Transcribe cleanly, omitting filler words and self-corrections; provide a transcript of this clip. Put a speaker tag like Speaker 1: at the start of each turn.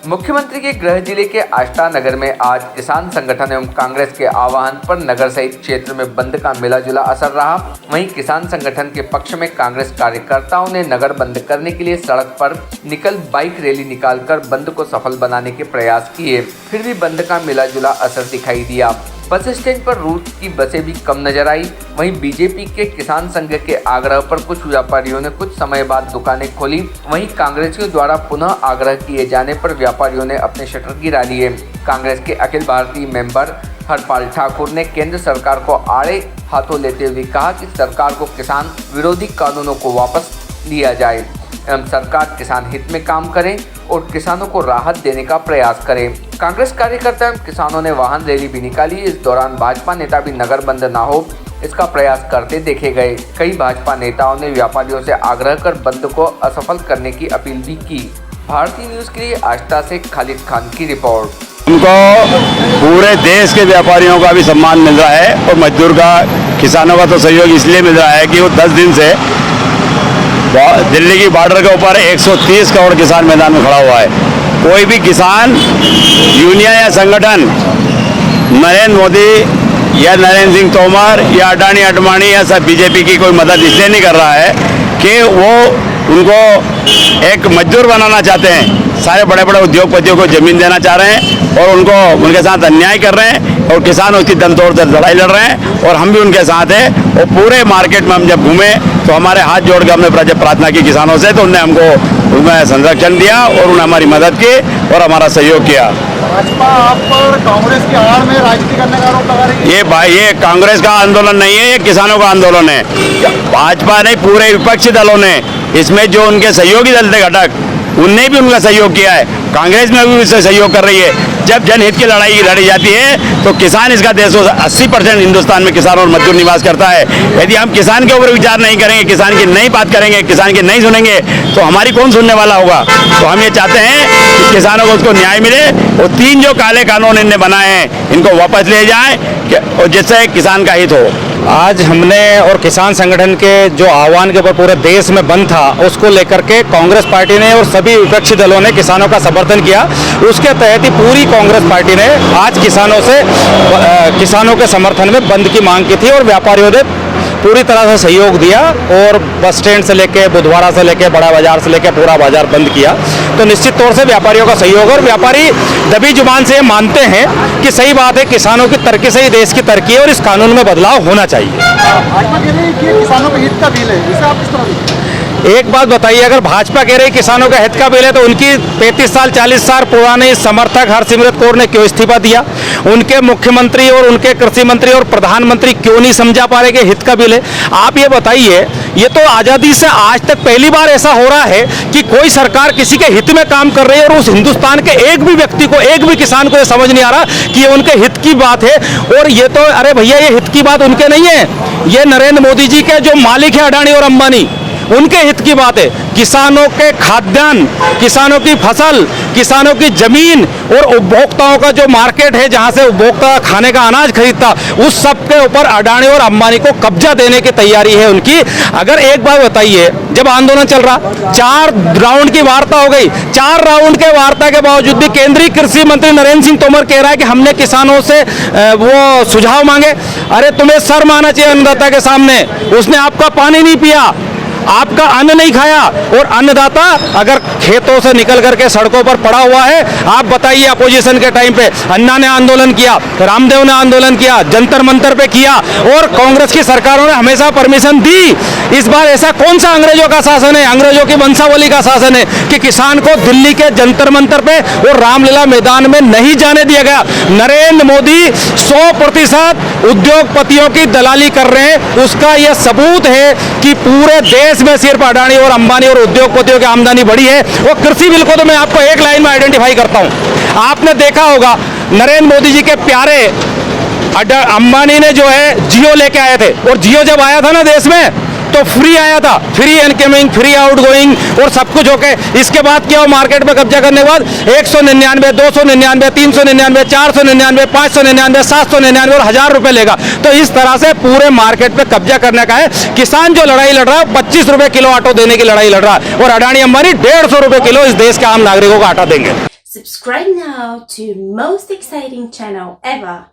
Speaker 1: मुख्यमंत्री के गृह जिले के आष्टा नगर में आज किसान संगठन एवं कांग्रेस के आह्वान पर नगर सहित क्षेत्र में बंद का मिला-जुला असर रहा। वहीं किसान संगठन के पक्ष में कांग्रेस कार्यकर्ताओं ने नगर बंद करने के लिए सड़क पर निकल बाइक रैली निकालकर बंद को सफल बनाने के प्रयास किए, फिर भी बंद का मिला-जुला असर दिखाई दिया। बस स्टैंड पर रूट की बसें भी कम नजर आई। वहीं बीजेपी के किसान संघ के आग्रह पर कुछ व्यापारियों ने कुछ समय बाद दुकानें खोली। वहीं कांग्रेसियों द्वारा पुनः आग्रह किए जाने पर व्यापारियों ने अपने शटर गिरा लिए। कांग्रेस के अखिल भारतीय मेंबर हरपाल ठाकुर ने केंद्र सरकार को आड़े हाथों लेते हुए कहा कि सरकार को किसान विरोधी कानूनों को वापस लिया जाए एवं सरकार किसान हित में काम करे और किसानों को राहत देने का प्रयास करे। कांग्रेस कार्यकर्ता एवं किसानों ने वाहन रैली भी निकाली। इस दौरान भाजपा नेता भी नगर बंद न हो इसका प्रयास करते देखे गए। कई भाजपा नेताओं ने व्यापारियों से आग्रह कर बंद को असफल करने की अपील भी की। भारतीय न्यूज के लिए आष्टा से खालिद खान की रिपोर्ट।
Speaker 2: उनको पूरे देश के व्यापारियों का भी सम्मान मिल रहा है और मजदूर का, किसानों का तो सहयोग इसलिए मिल रहा है कि वो 10 दिन से दिल्ली की बॉर्डर के ऊपर 130 करोड़ किसान मैदान में खड़ा हुआ है। कोई भी किसान यूनियन या संगठन नरेंद्र मोदी या नरेंद्र सिंह तोमर या अडानी अडवाणी या सब बीजेपी की कोई मदद इसलिए नहीं कर रहा है कि वो उनको एक मजदूर बनाना चाहते हैं। सारे बड़े बड़े उद्योगपतियों को जमीन देना चाह रहे हैं और उनके साथ अन्याय कर रहे हैं और किसान उसकी दम तोड़ कर लड़ाई लड़ रहे हैं और हम भी उनके साथ हैं। और पूरे मार्केट में हम जब घूमे तो हमारे हाथ जोड़ के हमने प्रार्थना की किसानों से, तो उनने हमको उनमें संरक्षण दिया और उन्होंने हमारी मदद की और हमारा सहयोग किया।
Speaker 3: भाजपा आप पर कांग्रेस की आड़ में राजनीति करने का आरोप लगा रही है।
Speaker 2: ये कांग्रेस का आंदोलन नहीं है, ये किसानों का आंदोलन है। भाजपा नहीं, पूरे विपक्षी दलों ने, इसमें जो उनके सहयोगी दल थे घटक, उनने भी उनका सहयोग किया है। कांग्रेस में भी उससे सहयोग कर रही है। जब जनहित की लड़ाई लड़ी जाती है तो किसान इसका देश 80% हिंदुस्तान में किसान और मजदूर निवास करता है। यदि हम किसान के ऊपर विचार नहीं करेंगे, किसान की नहीं बात करेंगे, किसान की नहीं सुनेंगे तो हमारी कौन सुनने वाला होगा। तो हम ये चाहते हैं कि किसानों को उसको न्याय मिले और 3 जो काले कानून इनने बनाए हैं इनको वापस ले जाए और जिससे किसान का हित हो।
Speaker 4: आज हमने और किसान संगठन के जो आह्वान के ऊपर पूरे देश में बंद था, उसको लेकर के कांग्रेस पार्टी ने और सभी विपक्षी दलों ने किसानों का समर्थन किया। उसके तहत ही पूरी कांग्रेस पार्टी ने आज किसानों के समर्थन में बंद की मांग की थी और व्यापारियों ने पूरी तरह से सहयोग दिया और बस स्टैंड से लेके बुधवारा से लेके बड़ा बाजार से लेके पूरा बाजार बंद किया। तो निश्चित तौर से व्यापारियों का सहयोग, और व्यापारी दबी जुबान से मानते हैं कि सही बात है, किसानों की तरक्की से ही देश की तरक्की है और इस कानून में बदलाव होना चाहिए।
Speaker 3: भाजपा कह रही है कि किसानों के हित का बिल है, इसे आप किस तरह?
Speaker 4: एक बात बताइए, अगर भाजपा कह रही किसानों का हित का बिल है तो उनकी 35 साल 40 साल पुराने समर्थक हरसिमरत कौर ने क्यों इस्तीफा दिया? उनके मुख्यमंत्री और उनके कृषि मंत्री और प्रधानमंत्री क्यों नहीं समझा पा रहे कि हित का बिल है? आप ये बताइए, ये तो आज़ादी से आज तक पहली बार ऐसा हो रहा है कि कोई सरकार किसी के हित में काम कर रही है और उस हिंदुस्तान के एक भी व्यक्ति को, एक भी किसान को ये समझ नहीं आ रहा कि ये उनके हित की बात है। और ये तो, अरे भैया, ये हित की बात उनके नहीं है, ये नरेंद्र मोदी जी के जो मालिक है अडानी और अंबानी, उनके हित की बात है। किसानों के खाद्यान्न, किसानों की फसल, किसानों की जमीन और उपभोक्ताओं का जो मार्केट है जहां से उपभोक्ता खाने का अनाज खरीदता, उस सब के ऊपर अडानी और अंबानी को कब्जा देने की तैयारी है उनकी। अगर एक बात बताइए, जब आंदोलन चल रहा, 4 राउंड की वार्ता हो गई, 4 राउंड के वार्ता के बावजूद भी केंद्रीय कृषि मंत्री नरेंद्र सिंह तोमर कह रहा है कि हमने किसानों से वो सुझाव मांगे। अरे तुम्हें शर्म आना चाहिए अन्नदाता के सामने। उसने आपका पानी नहीं पिया, आपका अन्न नहीं खाया, और अन्नदाता अगर खेतों से निकल करके सड़कों पर पड़ा हुआ है। आप बताइए, अपोजिशन के टाइम पे अन्ना ने आंदोलन किया, रामदेव ने आंदोलन किया, जंतर मंतर पे किया और कांग्रेस की सरकारों ने हमेशा परमिशन दी। इस बार ऐसा कौन सा अंग्रेजों का शासन है, अंग्रेजों की वंशावली का शासन है कि किसान को दिल्ली के जंतर मंतर पे और रामलीला मैदान में नहीं जाने दिया गया? नरेंद्र मोदी 100% उद्योगपतियों की दलाली कर रहे हैं। उसका यह सबूत है कि पूरे देश में सिर्फ अडानी और अंबानी और उद्योगपतियों की आमदनी बढ़ी है। और कृषि बिल को तो मैं आपको एक लाइन में आइडेंटिफाई करता हूं। आपने देखा होगा, नरेंद्र मोदी जी के प्यारे अंबानी ने जो है जियो लेके आए थे, और जियो जब आया था ना देश में तो फ्री आया था, फ्री इनकमिंग, फ्री आउटगोइंग और सब कुछ होके। इसके बाद क्या हो, मार्केट में कब्जा करने के बाद 199, 299, 399, 499, 599, 799 और 1000 रुपए लेगा। तो इस तरह से पूरे मार्केट पे कब्जा करने का है। किसान जो लड़ाई लड़ रहा है 25 रुपए किलो आटो देने की लड़ाई लड़ रहा है, और अडानी अंबानी 150 रुपए किलो इस देश के आम नागरिकों को आटा देंगे।
Speaker 5: Subscribe now to most exciting channel ever.